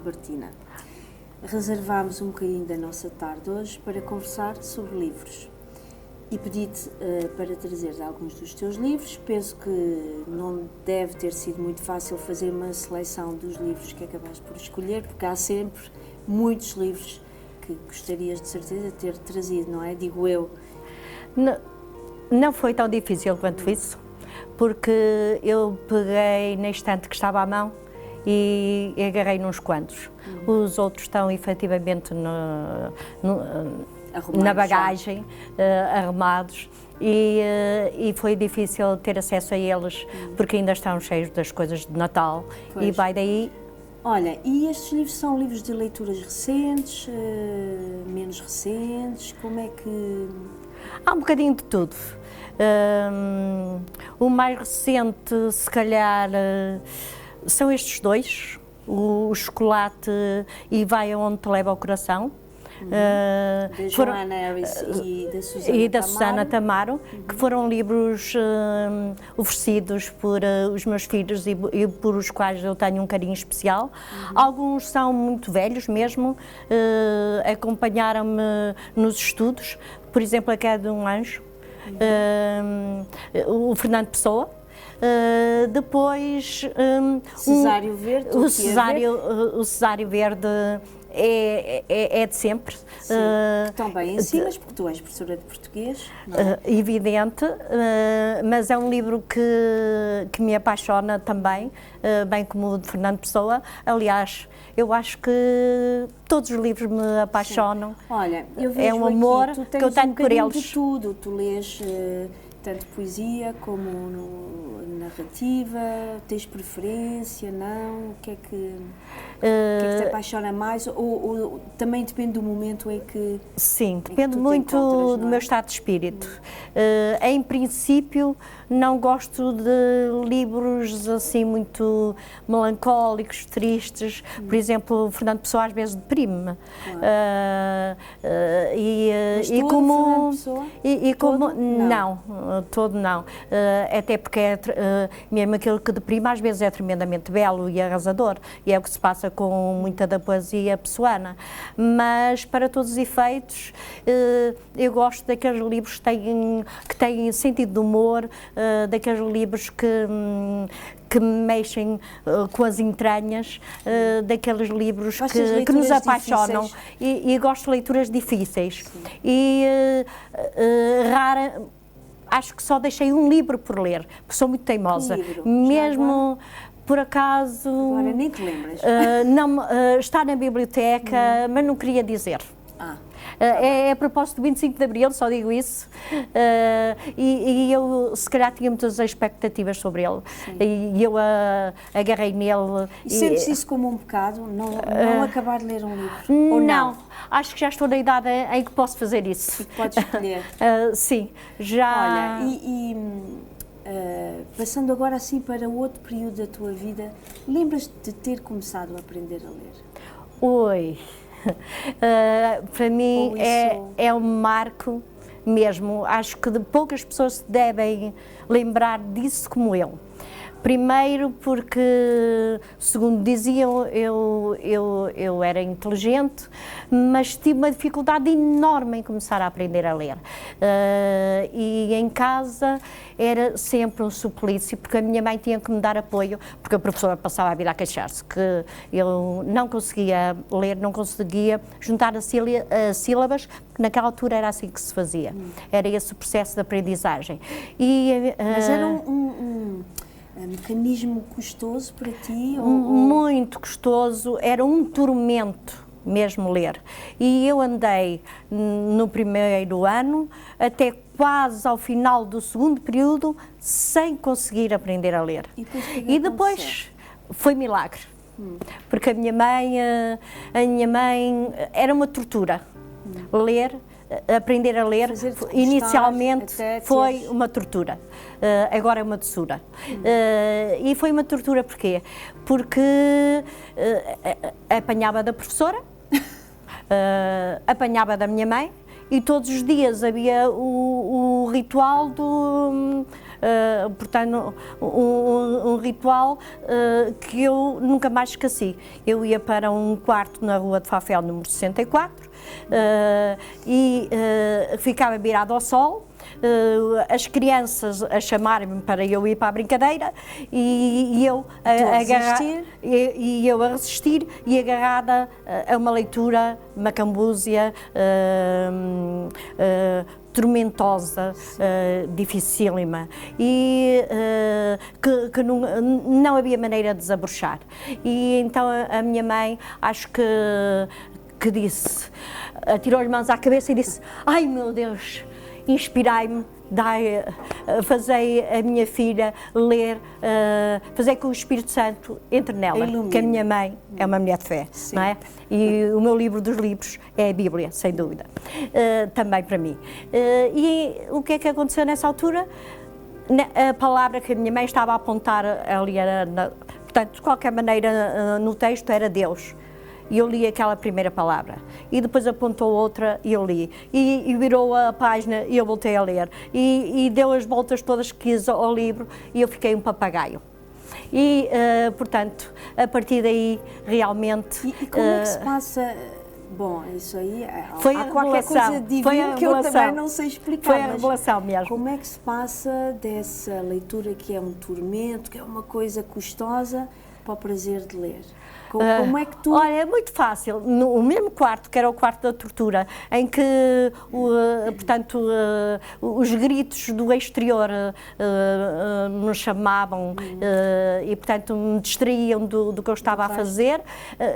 Albertina. Reservámos um bocadinho da nossa tarde hoje para conversar sobre livros. E pedi-te para trazeres alguns dos teus livros. Penso que não deve ter sido muito fácil fazer uma seleção dos livros que acabaste por escolher, porque há sempre muitos livros que gostarias de certeza de ter trazido, não é? Digo eu. Não foi tão difícil quanto isso, porque eu peguei na estante que estava à mão e agarrei nos quantos. Os outros estão efetivamente na bagagem, arrumados, e foi difícil ter acesso a eles, porque ainda estão cheios das coisas de Natal. Pois. E vai daí. Olha, e estes livros são livros de leituras recentes, menos recentes? Como é que... Há um bocadinho de tudo. O mais recente, se calhar, são estes dois, o Chocolate e Vai Aonde Te Leva o Coração. Da Joanna Harris e da Susana Tamaro, que foram livros oferecidos por os meus filhos e por os quais eu tenho um carinho especial. Alguns são muito velhos mesmo, acompanharam-me nos estudos, por exemplo, A Queda de um Anjo, o Fernando Pessoa. Depois Cesário Verde, o Cesário Verde é de sempre. Sim, que também ensinas, porque tu és professora de português. Não é? Evidente, mas é um livro que me apaixona também, bem como o de Fernando Pessoa. Aliás, eu acho que todos os livros me apaixonam. Sim. Olha, eu vejo é um amor aqui, que eu tenho por eles. De tudo, tu lês tanto poesia como narrativa, tens preferência, não? O que é que te apaixona mais? Ou também depende do momento em que... Sim, depende muito do meu estado de espírito. Em princípio, não gosto de livros assim muito melancólicos, tristes. Por exemplo, Fernando Pessoa às vezes deprime-me. Mas todo Fernando Pessoa? Como não, todo não. Até porque mesmo aquele que deprime às vezes é tremendamente belo e arrasador, e é o que se passa com muita da poesia pessoana. Mas para todos os efeitos, eu gosto daqueles livros que têm sentido de humor, daqueles livros que me mexem com as entranhas, daqueles livros que nos apaixonam, e gosto de leituras difíceis. Sim. E acho que só deixei um livro por ler, porque sou muito teimosa. Mesmo por acaso... Agora nem te lembras. Está na biblioteca, mas não queria dizer. É a propósito do 25 de Abril, só digo isso, e eu se calhar tinha muitas expectativas sobre ele. Sim. E eu agarrei nele. E sentes isso como um pecado, não acabar de ler um livro? Ou não, acho que já estou na idade em que posso fazer isso. E que podes escolher. Sim, já... Olha, passando agora assim para outro período da tua vida, lembras-te de ter começado a aprender a ler? Oi... para mim é um marco mesmo. Acho que poucas pessoas se devem lembrar disso como eu. Primeiro porque, segundo diziam, eu era inteligente, mas tive uma dificuldade enorme em começar a aprender a ler. E em casa era sempre um suplício, porque a minha mãe tinha que me dar apoio, porque a professora passava a vida a queixar-se que eu não conseguia ler, não conseguia juntar as sílabas, porque naquela altura era assim que se fazia. Era esse o processo de aprendizagem. Mas era um mecanismo custoso para ti? Muito custoso, era um tormento mesmo ler. E eu andei no primeiro ano até quase ao final do segundo período sem conseguir aprender a ler. E depois foi milagre, porque a minha mãe era uma tortura. Ler, aprender a ler, inicialmente foi uma tortura, agora é uma doçura. E foi uma tortura porquê? Porque apanhava da professora, apanhava da minha mãe, e todos os dias havia o ritual portanto, um ritual que eu nunca mais esqueci. Eu ia para um quarto na Rua de Fafel, número 64, e ficava virado ao sol, as crianças a chamarem-me para eu ir para a brincadeira e eu a resistir e agarrada a uma leitura macambúzia, tormentosa, dificílima, e que não havia maneira de desabrochar. E então a minha mãe, acho que disse, atirou as mãos à cabeça e disse: ai meu Deus, inspirai-me, fazei a minha filha ler, fazei que o Espírito Santo entre nela, que a minha mãe é uma mulher de fé, não é? E o meu livro dos livros é a Bíblia, sem dúvida, também para mim. E o que é que aconteceu nessa altura? A palavra que a minha mãe estava a apontar ali, portanto, de qualquer maneira, no texto era Deus. E eu li aquela primeira palavra, e depois apontou outra e eu li, e virou a página e eu voltei a ler, e deu as voltas todas que quis ao livro, e eu fiquei um papagaio. E, portanto, a partir daí, realmente... E como é que se passa... Bom, isso aí, foi há qualquer coisa divina que eu também não sei explicar. Foi a revelação mesmo. Como é que se passa dessa leitura que é um tormento, que é uma coisa custosa, para o prazer de ler? Como é que tu... Olha, é muito fácil. No mesmo quarto, que era o quarto da tortura, em que, portanto, os gritos do exterior me chamavam e, portanto, me distraíam do que eu estava a fazer,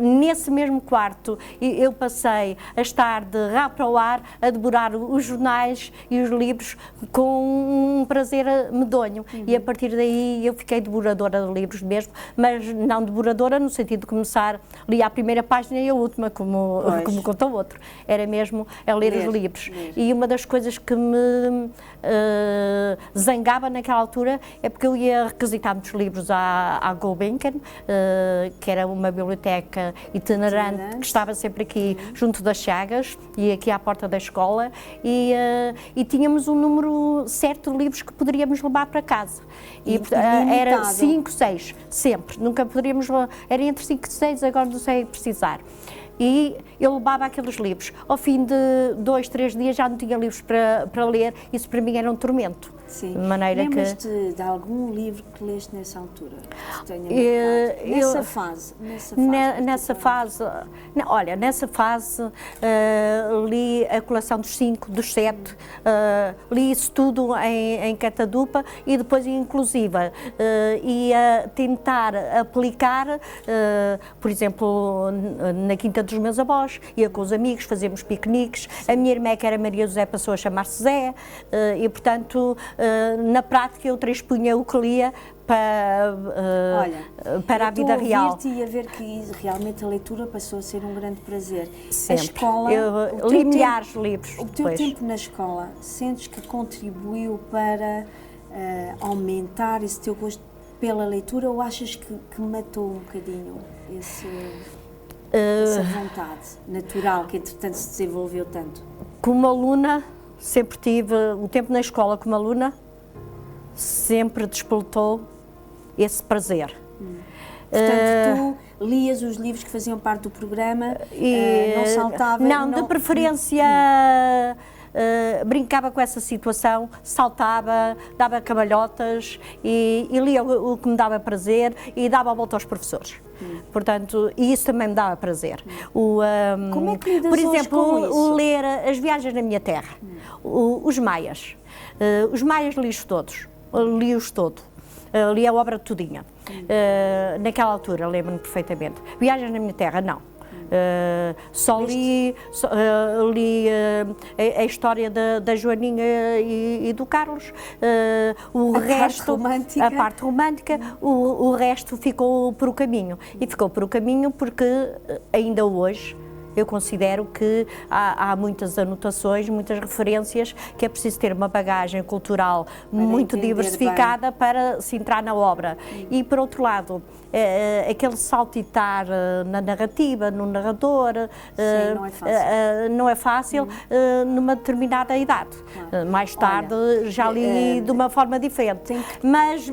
nesse mesmo quarto eu passei a estar de rabo para o ar a devorar os jornais e os livros com um prazer medonho. E a partir daí eu fiquei devoradora de livros mesmo, mas não devoradora no sentido de começar, lia a primeira página e a última, como contou o outro. Era mesmo a ler os livros. E uma das coisas que me zangava naquela altura é porque eu ia requisitar muitos livros à Gulbenkian, que era uma biblioteca itinerante que estava sempre aqui junto das Chagas e aqui à porta da escola, e tínhamos um número certo de livros que poderíamos levar para casa. E era 5, 6, sempre. Nunca poderíamos, era entre 5 e 6, agora não sei precisar. E eu levava aqueles livros. Ao fim de 2, 3 dias já não tinha livros para ler, isso para mim era um tormento. Sim. De maneira Lembras-te de algum livro que leste nessa altura? Nessa fase? Olha, nessa fase li a Colação dos 5, dos 7, li isso tudo em catadupa e depois, inclusive, ia tentar aplicar, por exemplo, na quinta dos meus avós, ia com os amigos, fazíamos piqueniques. A minha irmã, que era Maria José, passou a chamar-se Zé, e, portanto, na prática eu transpunha o que lia para a vida real. Ouvir-te e a ver que realmente a leitura passou a ser um grande prazer. Sempre. A escola, eu li milhares de livros. O teu tempo na escola, sentes que contribuiu para aumentar esse teu gosto pela leitura, ou achas que matou um bocadinho essa vontade natural que entretanto se desenvolveu tanto? Como aluna, sempre tive o tempo na escola como aluna, sempre despoletou esse prazer. Portanto, tu lias os livros que faziam parte do programa, não saltava? Não, de preferência brincava com essa situação, saltava, dava cabalhotas e lia o que me dava prazer e dava a volta aos professores. Portanto, e isso também me dava prazer. Como é que lidas por exemplo, hoje com isso? Ler As Viagens na Minha Terra, os Maias. Os Maias li-os todos, li-os todo. Li a obra todinha. Naquela altura, lembro-me perfeitamente. Viagens na Minha Terra, não. Só li a história da Joaninha e do Carlos, a parte romântica, o resto ficou por o caminho. E ficou por o caminho porque ainda hoje eu considero que há muitas anotações, muitas referências, que é preciso ter uma bagagem cultural muito diversificada para se entrar na obra. E, por outro lado, aquele saltitar na narrativa, no narrador, não é fácil numa determinada idade. Mais tarde já li de uma forma diferente, mas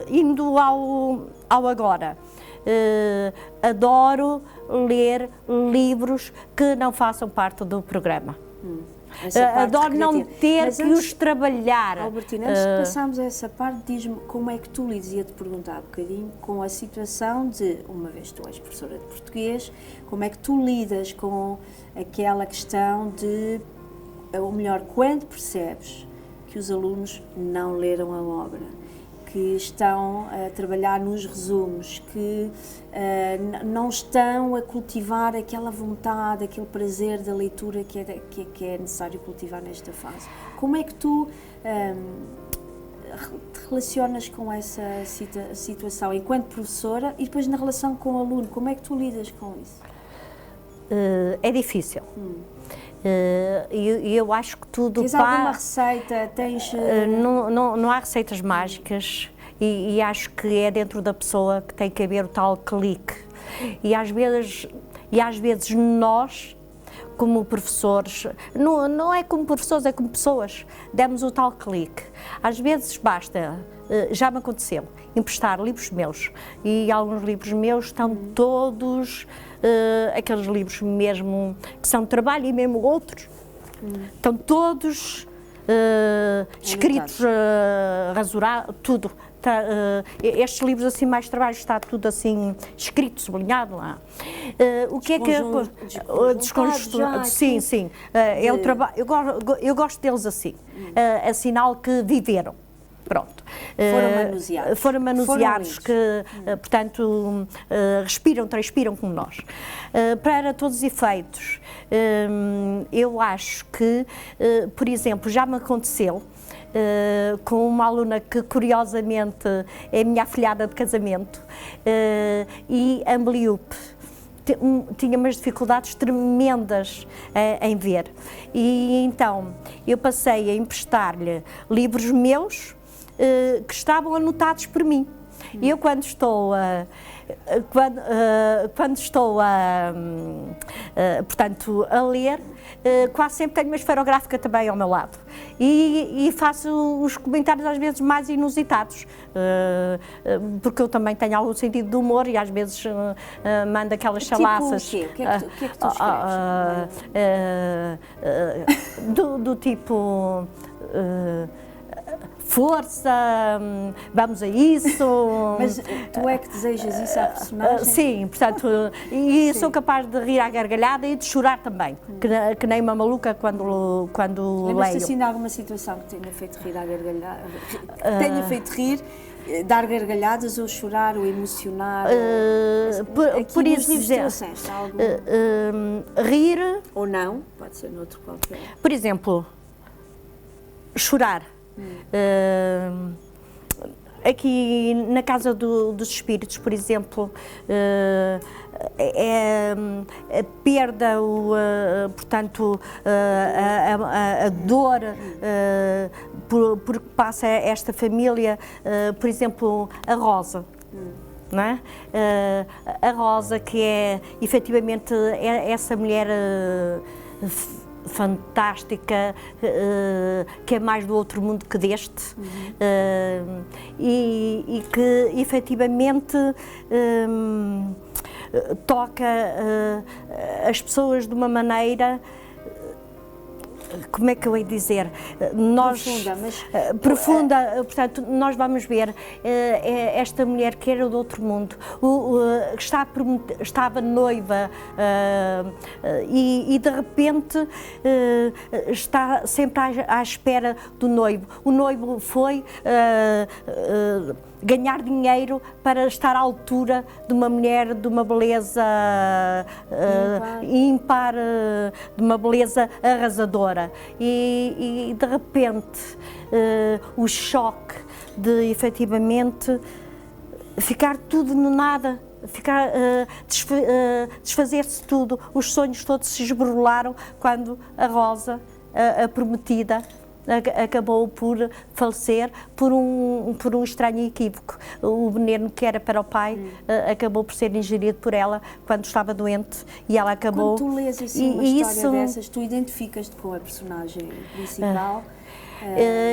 indo ao agora, adoro ler livros que não façam parte do programa. Adoro não ter que os trabalhar. Albertina, antes de passarmos a essa parte, diz-me como é que tu lidas, ia-te perguntar um bocadinho, com a situação de, uma vez tu és professora de português, como é que tu lidas com aquela questão de, ou melhor, quando percebes que os alunos não leram a obra, que estão a trabalhar nos resumos, que não estão a cultivar aquela vontade, aquele prazer da leitura que é necessário cultivar nesta fase. Como é que tu te relacionas com essa situação enquanto professora e depois na relação com o aluno? Como é que tu lidas com isso? É difícil. E eu acho que tudo... Tens alguma receita? Tens... Não há receitas mágicas e acho que é dentro da pessoa que tem que haver o tal clique. E às vezes nós, como professores, não é como professores, é como pessoas, demos o tal clique. Às vezes basta, já me aconteceu, emprestar livros meus, e alguns livros meus estão todos... aqueles livros mesmo que são de trabalho e mesmo outros, estão todos escritos, rasurados, tudo. Estes livros assim mais de trabalho está tudo assim escrito, sublinhado lá. O que é que desconjunturado? Sim, sim. Eu gosto deles assim, é sinal que viveram. Pronto. Foram manuseados que, portanto, respiram, transpiram como nós. Para todos os efeitos, eu acho que, por exemplo, já me aconteceu com uma aluna que, curiosamente, é minha afilhada de casamento e ambliúpe. Tinha umas dificuldades tremendas em ver. E então, eu passei a emprestar-lhe livros meus que estavam anotados por mim. E eu quando estou portanto, a ler, quase sempre tenho uma esferográfica também ao meu lado. E faço os comentários às vezes mais inusitados, porque eu também tenho algum sentido de humor e às vezes mando aquelas chalaças. Tipo o quê? O que é que tu escreves? Do tipo... força, vamos a isso. Mas tu é que desejas isso à personagem? Sim, portanto, e sou capaz de rir à gargalhada e de chorar também, que nem uma maluca quando leio. Lembras-te assim de alguma situação que tenha feito rir à gargalhada? Que tenha feito rir, dar gargalhadas ou chorar ou emocionar? Por isso dizer, rir... Ou não, pode ser noutro qualquer. Por exemplo, chorar. Aqui na Casa dos Espíritos, por exemplo, a perda, portanto, a dor por que passa esta família, por exemplo, a Rosa. Não é? A Rosa, que é efetivamente essa mulher fantástica, que é mais do outro mundo que deste, e que efetivamente toca as pessoas de uma maneira, como é que eu hei de dizer? Profunda, portanto, nós vamos ver esta mulher que era do outro mundo, estava noiva e de repente está sempre à espera do noivo. O noivo foi ganhar dinheiro para estar à altura de uma mulher de uma beleza ímpar, de uma beleza arrasadora. E de repente o choque de efetivamente ficar tudo no nada, desfazer-se tudo, os sonhos todos se esbrolaram quando a Rosa, a prometida, acabou por falecer por um estranho equívoco. O veneno que era para o pai acabou por ser ingerido por ela quando estava doente e ela acabou... Quando tu lês assim uma história dessas, tu identificas-te com a personagem principal?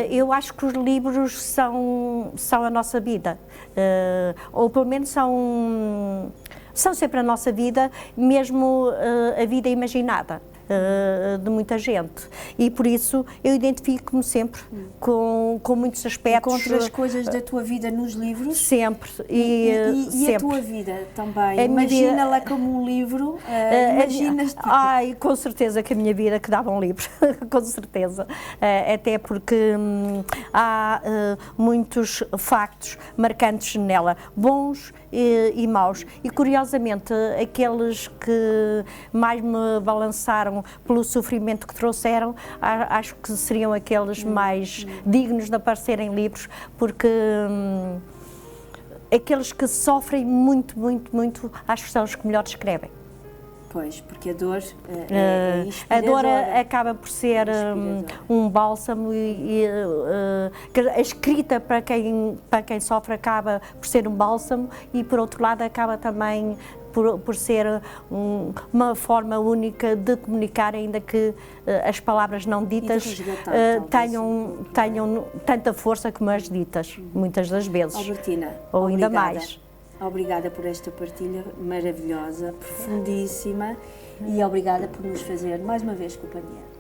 Eu acho que os livros são a nossa vida, ou pelo menos são sempre a nossa vida, mesmo a vida imaginada de muita gente, e por isso eu identifico-me sempre com muitos aspectos. Encontras coisas da tua vida nos livros? Sempre. E sempre. a tua vida também? Imagina-la como um livro? Imaginas-te? Ai, com certeza que a minha vida que dava um livro, com certeza. Até porque há muitos factos marcantes nela, bons e maus. E curiosamente, aqueles que mais me balançaram pelo sofrimento que trouxeram, acho que seriam aqueles mais dignos de aparecer em livros, porque aqueles que sofrem muito, muito, muito, acho que são os que melhor escrevem. Pois, porque a dor é a dor inspiradora. acaba por ser um bálsamo e a escrita para quem sofre acaba por ser um bálsamo e, por outro lado, acaba também por ser uma forma única de comunicar, ainda que as palavras não ditas tenham tanta força como as ditas, muitas das vezes. Albertina, ou ainda obrigada. mais. Obrigada por esta partilha maravilhosa, profundíssima, e obrigada por nos fazer mais uma vez companhia.